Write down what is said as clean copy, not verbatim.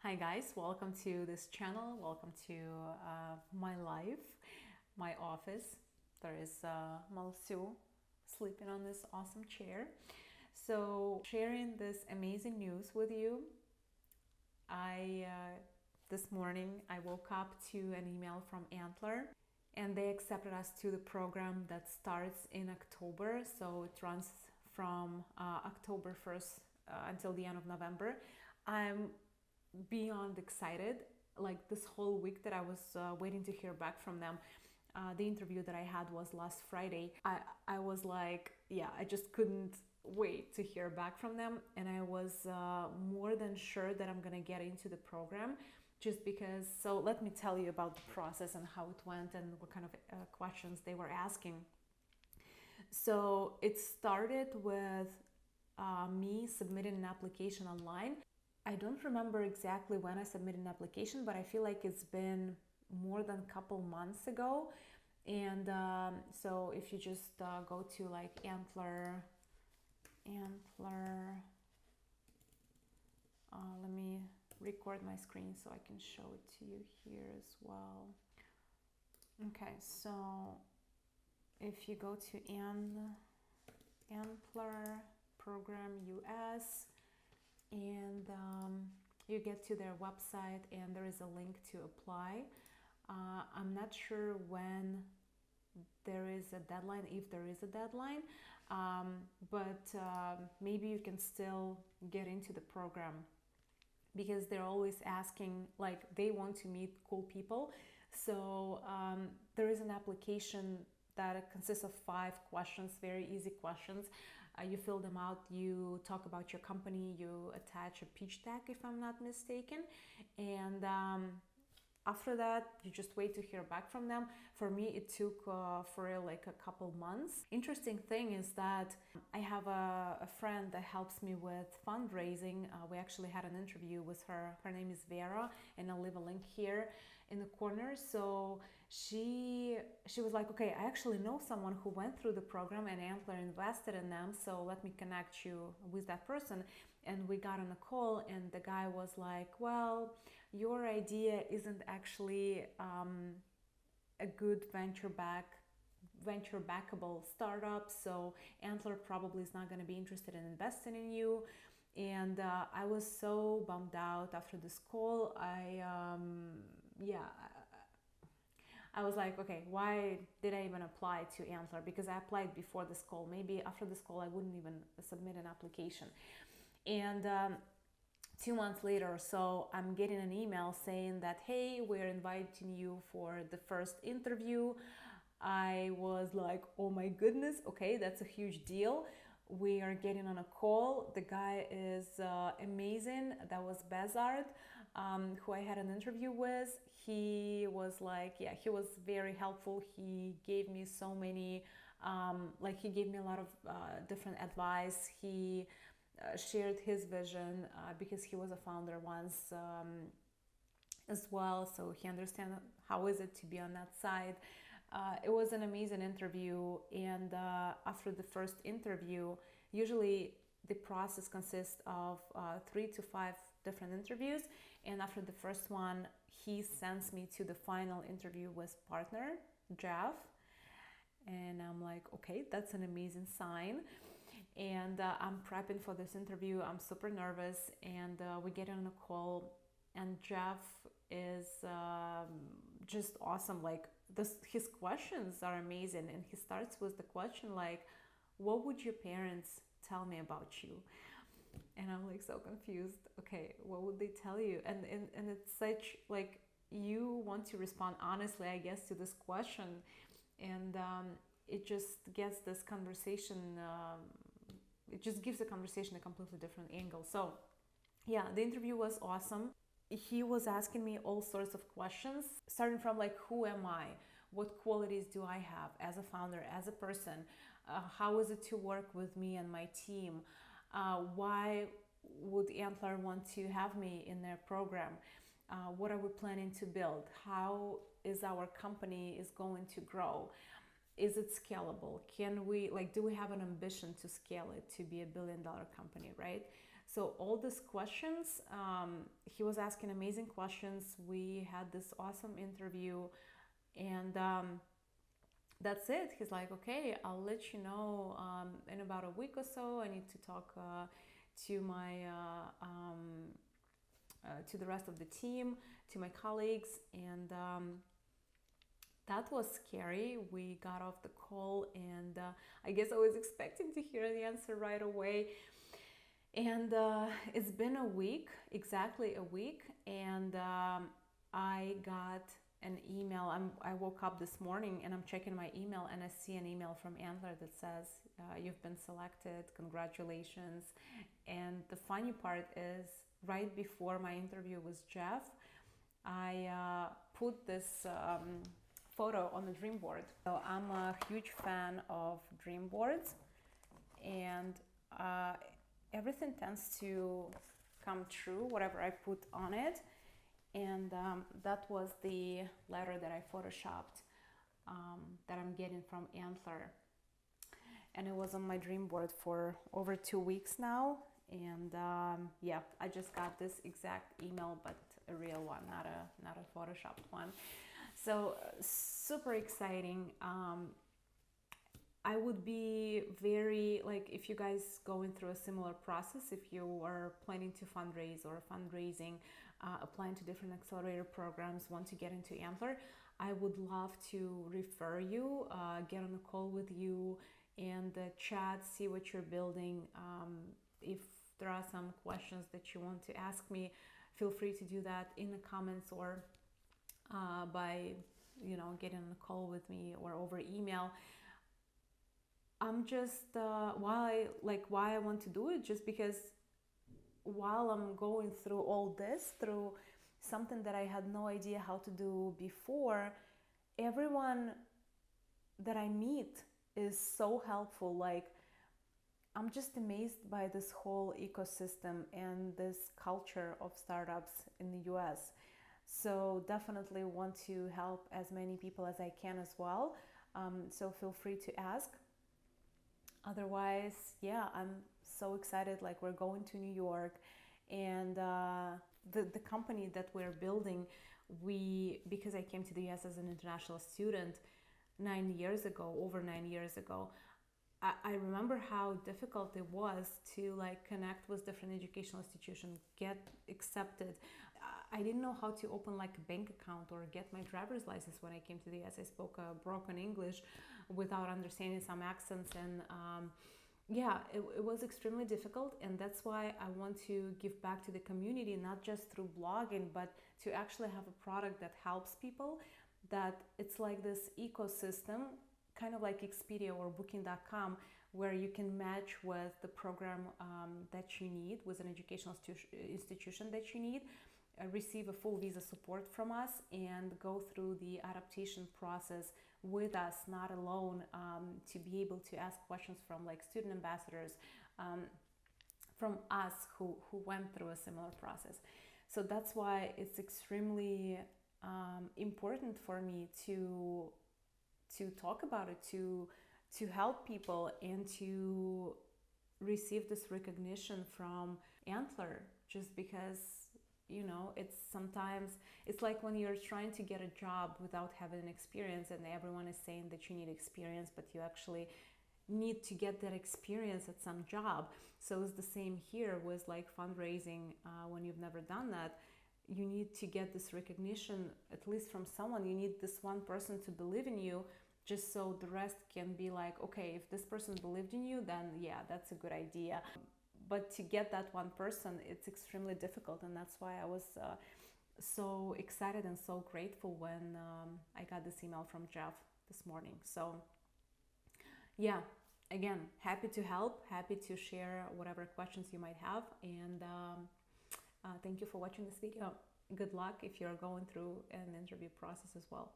Hi guys, welcome to this channel. Welcome to my life, my office. There is Malsu sleeping on this awesome chair. So sharing this amazing news with you. This morning I woke up to an email from Antler, and they accepted us to the program that starts in October. So it runs from October 1st until the end of November. I'm beyond excited. Like this whole week that I was waiting to hear back from them. The interview that I had was last Friday. I was like, yeah, I just couldn't wait to hear back from them, and I was more than sure that I'm gonna get into the program, just because. So let me tell you about the process and how it went and what kind of questions they were asking. So it started with me submitting an application online. I don't remember exactly when I submitted an application, but I feel like it's been more than a couple months ago. And so if you just go to like Antler, let me record my screen so I can show it to you here as well. Okay, so if you go to Antler Program US, and you get to their website and there is a link to apply. I'm not sure when there is a deadline, if there is a deadline, but maybe you can still get into the program, because they're always asking, like, they want to meet cool people. So there is an application that consists of 5 questions, very easy questions. You fill them out, you talk about your company, you attach a pitch deck, if I'm not mistaken, and after that you just wait to hear back from them. For me it took for like a couple months. Interesting thing is that I have a friend that helps me with fundraising. We actually had an interview with her. Her name is Vera, and I'll leave a link here in the corner. So she was like, okay, I actually know someone who went through the program and Antler invested in them, so let me connect you with that person. And we got on a call, and the guy was like, well, your idea isn't actually a good venture backable startup, so Antler probably is not going to be interested in investing in you. And I was so bummed out after this call. I was like, okay, why did I even apply to Antler? Because I applied before this call. Maybe after this call I wouldn't even submit an application. And 2 months later or so, I'm getting an email saying that, hey, we're inviting you for the first interview. I was like, oh my goodness, okay, that's a huge deal. We are getting on a call. The guy is amazing. That was Bezard, who I had an interview with. He was like, yeah, he was very helpful. He gave me so many, he gave me a lot of different advice. He shared his vision because he was a founder once as well, so he understands how is it to be on that side. It was an amazing interview, and after the first interview, usually the process consists of 3 to 5 different interviews, and after the first one he sends me to the final interview with partner Jeff. And I'm like, okay, that's an amazing sign. And I'm prepping for this interview. I'm super nervous, and we get on a call, and Jeff is just awesome. Like his questions are amazing, and he starts with the question like, what would your parents tell me about you? And I'm like so confused. Okay, what would they tell you? And it's such like, you want to respond honestly, I guess, to this question, and it just gets this conversation. It just gives the conversation a completely different angle. So yeah, the interview was awesome. He was asking me all sorts of questions, starting from like, who am I? What qualities do I have as a founder, as a person? How is it to work with me and my team? Why would Antler want to have me in their program? What are we planning to build? How is our company is going to grow? Is it scalable? Can we, like, do we have an ambition to scale it to be $1 billion company, right? So all these questions, he was asking amazing questions. We had this awesome interview, and that's it. He's like, okay, I'll let you know in about a week or so. I need to talk to my to the rest of the team, to my colleagues, and that was scary. We got off the call, and I guess I was expecting to hear the answer right away. And it's been a week, exactly a week, and I got an email. I woke up this morning and I'm checking my email, and I see an email from Antler that says, you've been selected, congratulations. And the funny part is, right before my interview with Jeff, I put this photo on the dream board. So I'm a huge fan of dream boards, and everything tends to come true, whatever I put on it. And that was the letter that I photoshopped that I'm getting from Antler. And it was on my dream board for over 2 weeks now. And yeah, I just got this exact email, but a real one, not a photoshopped one. So super exciting. I would be very, like, if you guys going through a similar process, if you are planning to fundraise or fundraising, applying to different accelerator programs, want to get into Antler, I would love to refer you, get on a call with you and chat, see what you're building. If there are some questions that you want to ask me, feel free to do that in the comments or by, getting on a call with me or over email. I'm just, why I want to do it, just because while I'm going through all this, through something that I had no idea how to do before, everyone that I meet is so helpful. Like, I'm just amazed by this whole ecosystem and this culture of startups in the US. So definitely want to help as many people as I can as well. So feel free to ask. Otherwise, yeah, I'm so excited. Like, we're going to New York, and the company that we're building, because I came to the US as an international student over 9 years ago, I remember how difficult it was to connect with different educational institutions, get accepted. I didn't know how to open a bank account or get my driver's license when I came to the US. I spoke broken English without understanding some accents, and yeah, it was extremely difficult. And that's why I want to give back to the community, not just through blogging, but to actually have a product that helps people, that it's like this ecosystem, kind of like Expedia or Booking.com, where you can match with the program that you need, with an educational institution that you need, receive a full visa support from us, and go through the adaptation process with us, not alone, to be able to ask questions from student ambassadors, from us who went through a similar process. So that's why it's extremely important for me to talk about it, to help people, and to receive this recognition from Antler, just because it's like when you're trying to get a job without having an experience, and everyone is saying that you need experience, but you actually need to get that experience at some job. So it's the same here with fundraising. When you've never done that, you need to get this recognition, at least from someone. You need this one person to believe in you, just so the rest can be like, okay, if this person believed in you, then yeah, that's a good idea. But to get that one person, it's extremely difficult. And that's why I was so excited and so grateful when I got this email from Jeff this morning. So yeah, again, happy to help, happy to share whatever questions you might have. And thank you for watching this video. Good luck if you're going through an interview process as well.